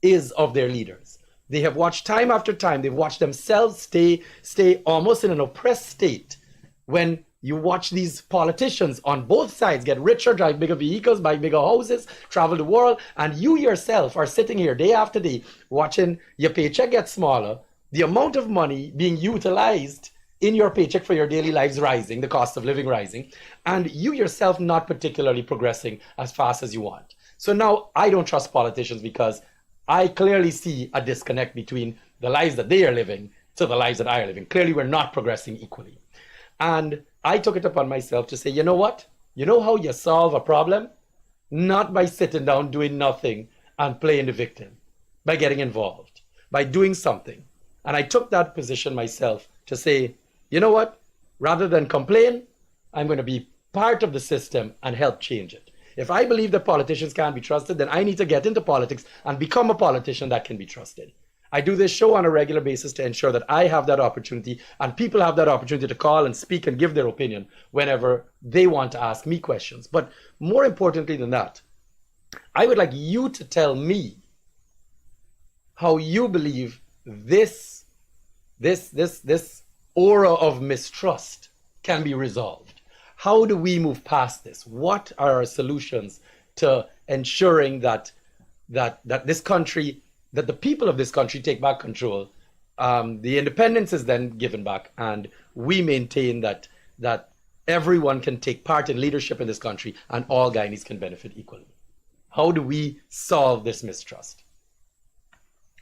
is of their leaders. They have watched time after time, they've watched themselves stay almost in an oppressed state. When you watch these politicians on both sides get richer, drive bigger vehicles, buy bigger houses, travel the world, and you yourself are sitting here day after day watching your paycheck get smaller, the amount of money being utilized in your paycheck for your daily lives rising, the cost of living rising, and you yourself not particularly progressing as fast as you want. So now I don't trust politicians because I clearly see a disconnect between the lives that they are living to the lives that I are living. Clearly, we're not progressing equally. And I took it upon myself to say, you know what? You know how you solve a problem? Not by sitting down doing nothing and playing the victim, by getting involved, by doing something. And I took that position myself to say, you know what? Rather than complain, I'm going to be part of the system and help change it. If I believe that politicians can't be trusted, then I need to get into politics and become a politician that can be trusted. I do this show on a regular basis to ensure that I have that opportunity and people have that opportunity to call and speak and give their opinion whenever they want to ask me questions. But more importantly than that, I would like you to tell me how you believe this aura of mistrust can be resolved. How do we move past this? What are our solutions to ensuring that this country, that the people of this country take back control, the independence is then given back, and we maintain that everyone can take part in leadership in this country and all Guyanese can benefit equally? How do we solve this mistrust?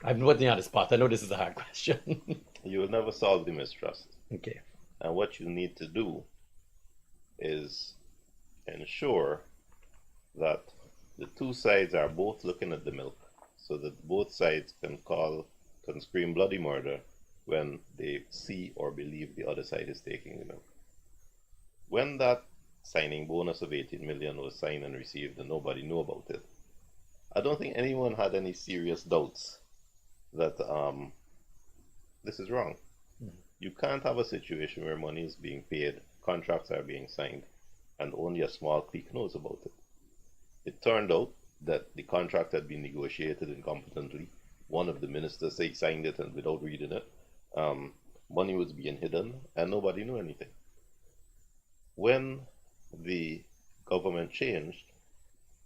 I'm putting you on the spot. I know this is a hard question. You will never solve the mistrust. Okay. And what you need to do is ensure that the two sides are both looking at the milk, so that both sides can scream bloody murder when they see or believe the other side is taking the milk. When that signing bonus of 18 million was signed and received and nobody knew about it, I don't think anyone had any serious doubts that this is wrong. You can't have a situation where money is being paid, contracts are being signed, and only a small clique knows about it. It turned out that the contract had been negotiated incompetently. One of the ministers said he signed it and without reading it. Money was being hidden and nobody knew anything. When the government changed,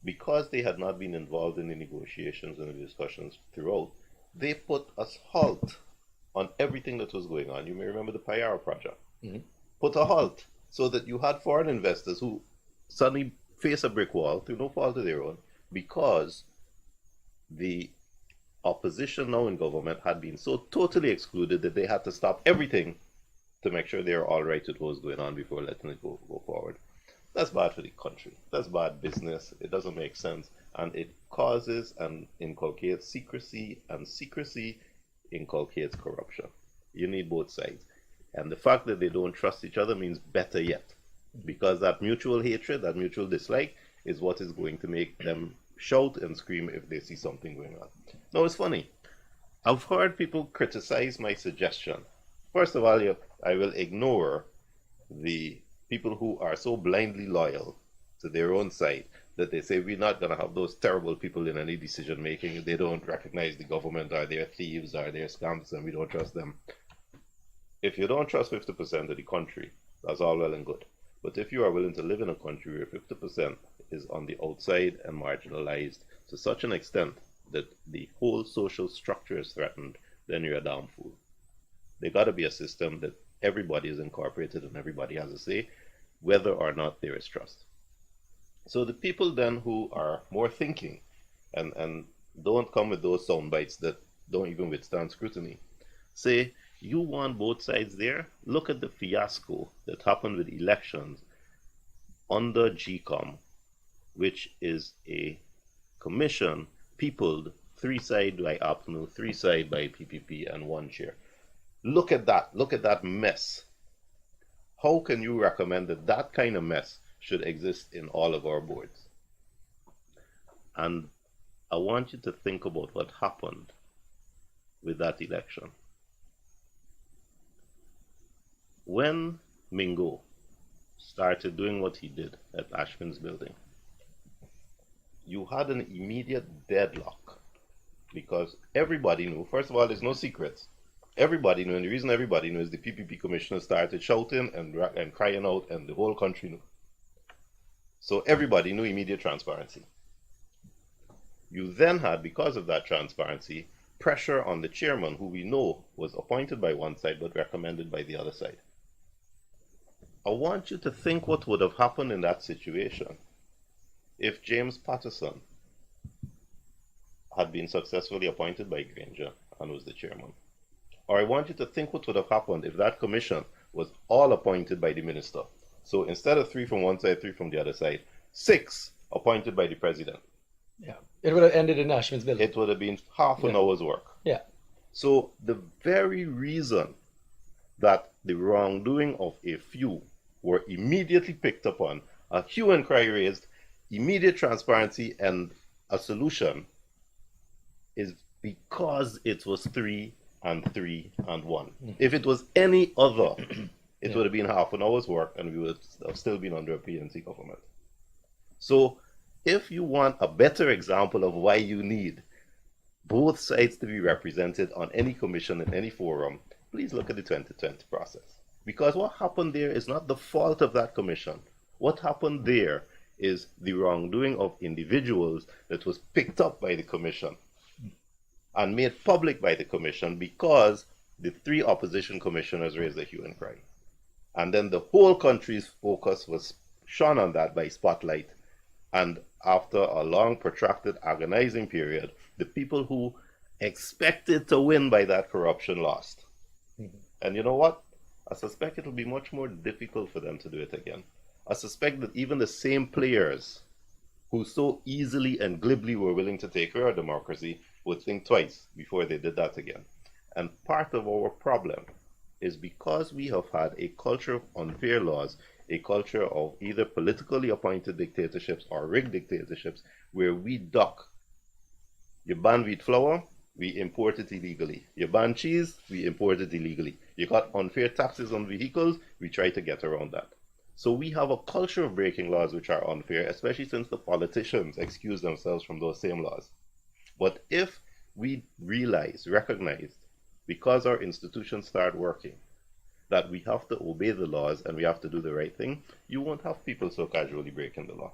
because they had not been involved in the negotiations and the discussions throughout, they put a halt on everything that was going on. You may remember the Payara project. Mm-hmm. Put a halt so that you had foreign investors who suddenly face a brick wall through no fault of their own, because the opposition now in government had been so totally excluded that they had to stop everything to make sure they were all right with what was going on before letting it go forward. That's bad for the country. That's bad business. It doesn't make sense. And it causes and inculcates secrecy, and secrecy inculcates corruption. You need both sides. And the fact that they don't trust each other means better yet, because that mutual hatred, that mutual dislike is what is going to make them shout and scream if they see something going on. Now, it's funny. I've heard people criticize my suggestion. First of all, I will ignore the people who are so blindly loyal to their own side, that they say we're not going to have those terrible people in any decision making. They don't recognize the government, or they're thieves, or they're scams, and we don't trust them. If you don't trust 50% of the country, that's all well and good. But if you are willing to live in a country where 50% is on the outside and marginalized to such an extent that the whole social structure is threatened, then you're a damn fool. There got to be a system that everybody is incorporated and everybody has a say, whether or not there is trust. So the people then who are more thinking and don't come with those sound bites that don't even withstand scrutiny, say, you want both sides there? Look at the fiasco that happened with elections under GCOM, which is a commission peopled 3 side by APNU, 3 side by PPP, and 1 chair. Look at that. Look at that mess. How can you recommend that that kind of mess should exist in all of our boards? And I want you to think about what happened with that election. When Mingo started doing what he did at Ashman's building, you had an immediate deadlock because everybody knew. First of all, there's no secrets. Everybody knew, and the reason everybody knew is the PPP commissioner started shouting and crying out, and the whole country knew. So everybody knew immediate transparency. You then had, because of that transparency, pressure on the chairman, who we know was appointed by one side but recommended by the other side. I want you to think what would have happened in that situation if James Patterson had been successfully appointed by Granger and was the chairman. Or I want you to think what would have happened if that commission was all appointed by the minister. So instead of 3 from one side, 3 from the other side, 6 appointed by the president. Yeah, it would have ended in Ashman's building. It would have been half an hour's work. Yeah. So the very reason that the wrongdoing of a few were immediately picked up on, a hue and cry raised, immediate transparency, and a solution is because it was 3 and 3 and 1. If it was any other, it would have been half an hour's work and we would have still been under a PNC government. So if you want a better example of why you need both sides to be represented on any commission in any forum, please look at the 2020 process. Because what happened there is not the fault of that commission. What happened there is the wrongdoing of individuals that was picked up by the commission and made public by the commission because the 3 opposition commissioners raised a hue and cry. And then the whole country's focus was shone on that by spotlight. And after a long, protracted, agonizing period, the people who expected to win by that corruption lost. And you know what? I suspect it'll be much more difficult for them to do it again. I suspect that even the same players who so easily and glibly were willing to take away our democracy would think twice before they did that again. And part of our problem is because we have had a culture of unfair laws, a culture of either politically appointed dictatorships or rigged dictatorships, where we duck. You ban wheat flour, we import it illegally. You ban cheese, we import it illegally. You got unfair taxes on vehicles, we try to get around that. So we have a culture of breaking laws which are unfair, especially since the politicians excuse themselves from those same laws. But if we recognize, because our institutions start working, that we have to obey the laws and we have to do the right thing, you won't have people so casually breaking the law.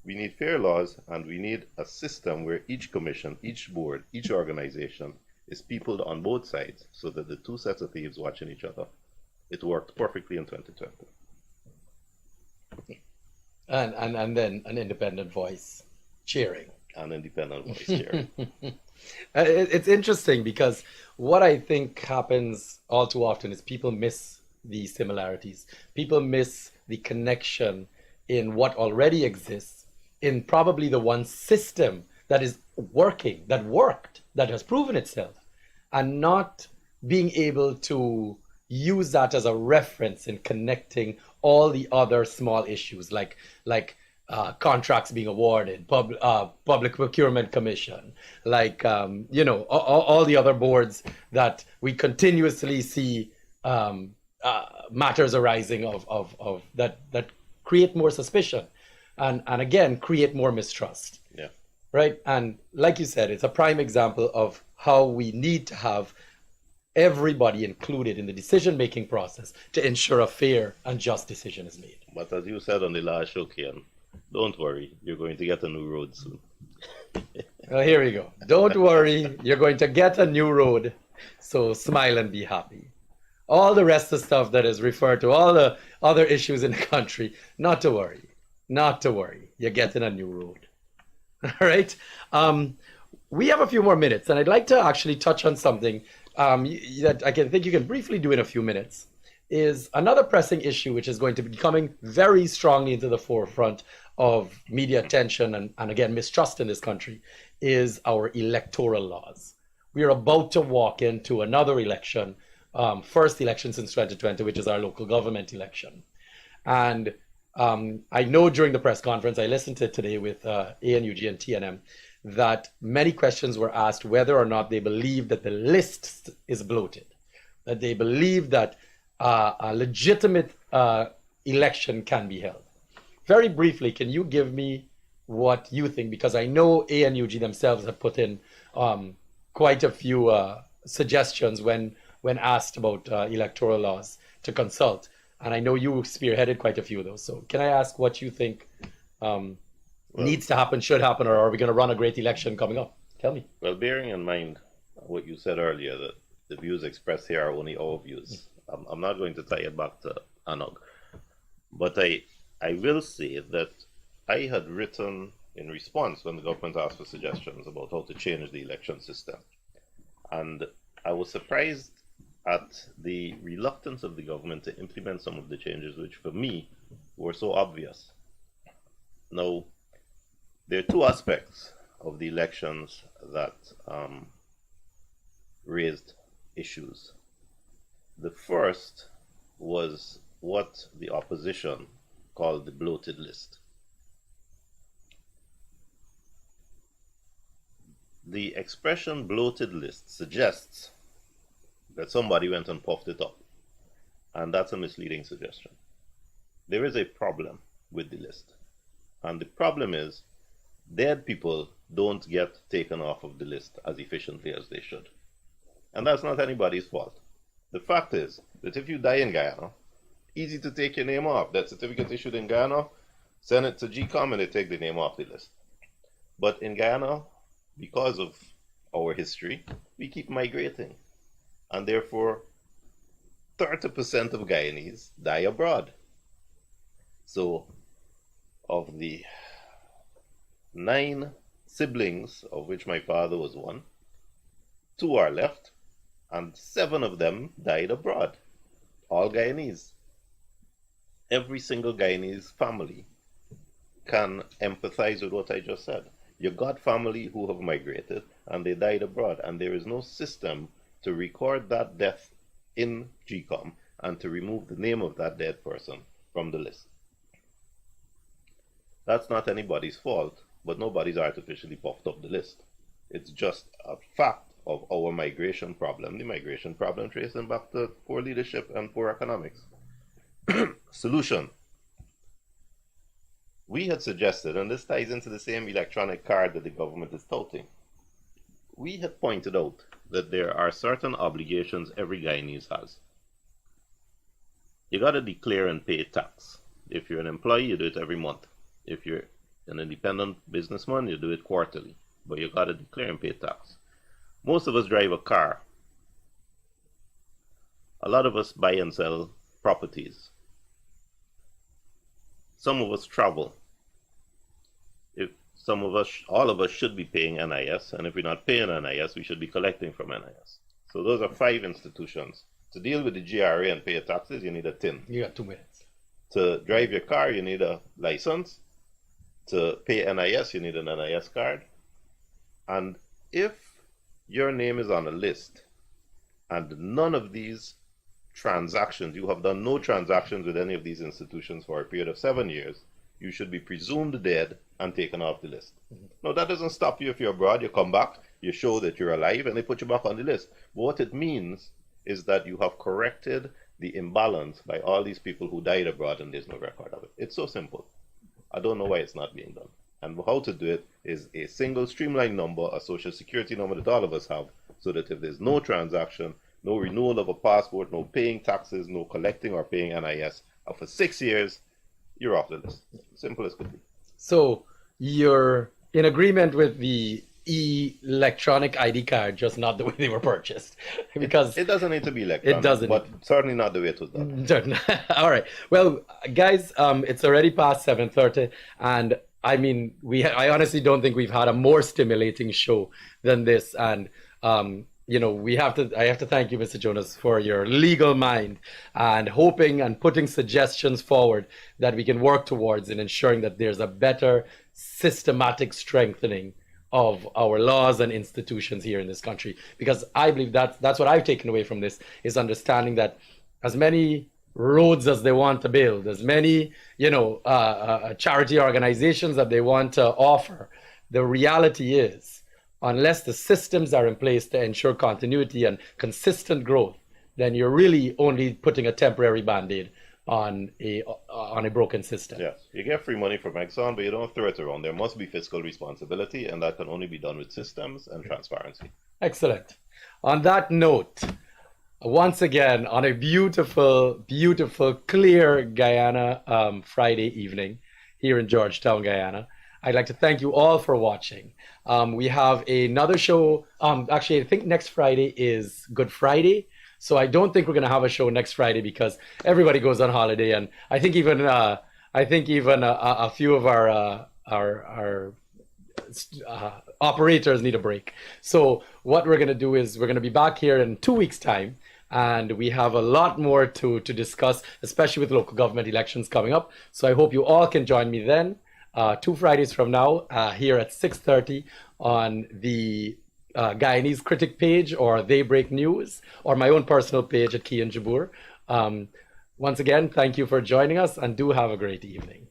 We need fair laws, and we need a system where each commission, each board, each organization is peopled on both sides so that the 2 sets of thieves watching each other. It worked perfectly in 2020. And then an independent voice cheering. An independent voice cheering. It's interesting because what I think happens all too often is people miss the similarities. People miss the connection in what already exists in probably the one system that is working, that worked, that has proven itself, and not being able to use that as a reference in connecting all the other small issues like contracts being awarded, public procurement commission, all the other boards that we continuously see matters arising of that create more suspicion. and again create more mistrust. Yeah. Right? And like you said, it's a prime example of how we need to have everybody included in the decision-making process to ensure a fair and just decision is made. But as you said on the last show, Kian, don't worry, you're going to get a new road soon. Well, here we go. Don't worry, you're going to get a new road, so smile and be happy. All the rest of the stuff that is referred to, all the other issues in the country, not to worry. Not to worry. You're getting a new road. All right? We have a few more minutes, and I'd like to actually touch on something that I think you can briefly do in a few minutes, is another pressing issue which is going to be coming very strongly into the forefront of media attention and again, mistrust in this country, is our electoral laws. We are about to walk into another election, first election since 2020, which is our local government election. And I know during the press conference, I listened to it today with ANUG and TNM, that many questions were asked whether or not they believe that the list is bloated, that they believe that a legitimate election can be held. Very briefly, can you give me what you think? Because I know ANUG themselves have put in quite a few suggestions when asked about electoral laws to consult. And I know you spearheaded quite a few of those. So can I ask what you think needs to happen, should happen, or are we going to run a great election coming up? Tell me. Well, bearing in mind what you said earlier, that the views expressed here are only our views, I'm not going to tie it back to Anog. But I will say that I had written in response when the government asked for suggestions about how to change the election system. And I was surprised at the reluctance of the government to implement some of the changes, which for me were so obvious. Now, there are two aspects of the elections that raised issues. The first was what the opposition called the bloated list. The expression bloated list suggests that somebody went and puffed it up, and that's a misleading suggestion. There is a problem with the list, and the problem is dead people don't get taken off of the list as efficiently as they should. And that's not anybody's fault. The fact is that if you die in Guyana, easy to take your name off. That certificate issued in Guyana, send it to GCOM and they take the name off the list. But in Guyana, because of our history, we keep migrating. And therefore, 30% of Guyanese die abroad. So, of the 9 siblings, of which my father was one, 2 are left, and 7 of them died abroad, all Guyanese. Every single Guyanese family can empathize with what I just said. You got family who have migrated and they died abroad, and there is no system to record that death in GCOM and to remove the name of that dead person from the list. That's not anybody's fault, but nobody's artificially puffed up the list. It's just a fact of our migration problem, the migration problem tracing back to poor leadership and poor economics. Solution. We had suggested, and this ties into the same electronic card that the government is touting, we had pointed out that there are certain obligations every Guyanese has. You got to declare and pay tax. If you're an employee, you do it every month. If you're an independent businessman, you do it quarterly. But you got to declare and pay tax. Most of us drive a car. A lot of us buy and sell properties. Some of us travel. If some of us, all of us should be paying NIS, and if we're not paying NIS, we should be collecting from NIS. So those are 5 institutions. To deal with the GRA and pay your taxes, you need a TIN. You got 2 minutes. To drive your car, you need a license. To pay NIS, you need an NIS card. And if your name is on a list and none of these transactions, you have done no transactions with any of these institutions for a period of 7 years, you should be presumed dead and taken off the list. Now, that doesn't stop you if you're abroad. You come back, you show that you're alive, and they put you back on the list. But what it means is that you have corrected the imbalance by all these people who died abroad and there's no record of it. It's so simple. I don't know why it's not being done. And how to do it is a single streamlined number, a social security number that all of us have, so that if there's no transaction, no renewal of a passport, no paying taxes, no collecting or paying NIS, for 6 years, you're off the list. Simple as could be. So you're in agreement with the electronic ID card, just not the way they were purchased, because it doesn't need to be electronic. It doesn't, but certainly not the way it was done. All right. Well, guys, it's already past 7:30, and I mean, I honestly don't think we've had a more stimulating show than this, and you know, I have to thank you, Mr. Jonas, for your legal mind and hoping and putting suggestions forward that we can work towards in ensuring that there's a better systematic strengthening of our laws and institutions here in this country. Because I believe that's what I've taken away from this, is understanding that as many roads as they want to build, as many, you know, charity organizations that they want to offer, the reality is, unless the systems are in place to ensure continuity and consistent growth, then you're really only putting a temporary band-aid on a broken system. Yes, you get free money from Exxon, but you don't throw it around. There must be fiscal responsibility, and that can only be done with systems and transparency. Excellent. On that note, once again, on a beautiful, beautiful, clear Guyana Friday evening here in Georgetown, Guyana, I'd like to thank you all for watching. We have another show. Actually, I think next Friday is Good Friday. So I don't think we're going to have a show next Friday because everybody goes on holiday, and I think even a few of our operators need a break. So what we're going to do is we're going to be back here in 2 weeks' time, and we have a lot more to discuss, especially with local government elections coming up. So I hope you all can join me then, 2 Fridays from now, here at 6:30 on the Guyanese Critic page, or They Break News, or my own personal page at Kian Jabour. Once again, thank you for joining us, and do have a great evening.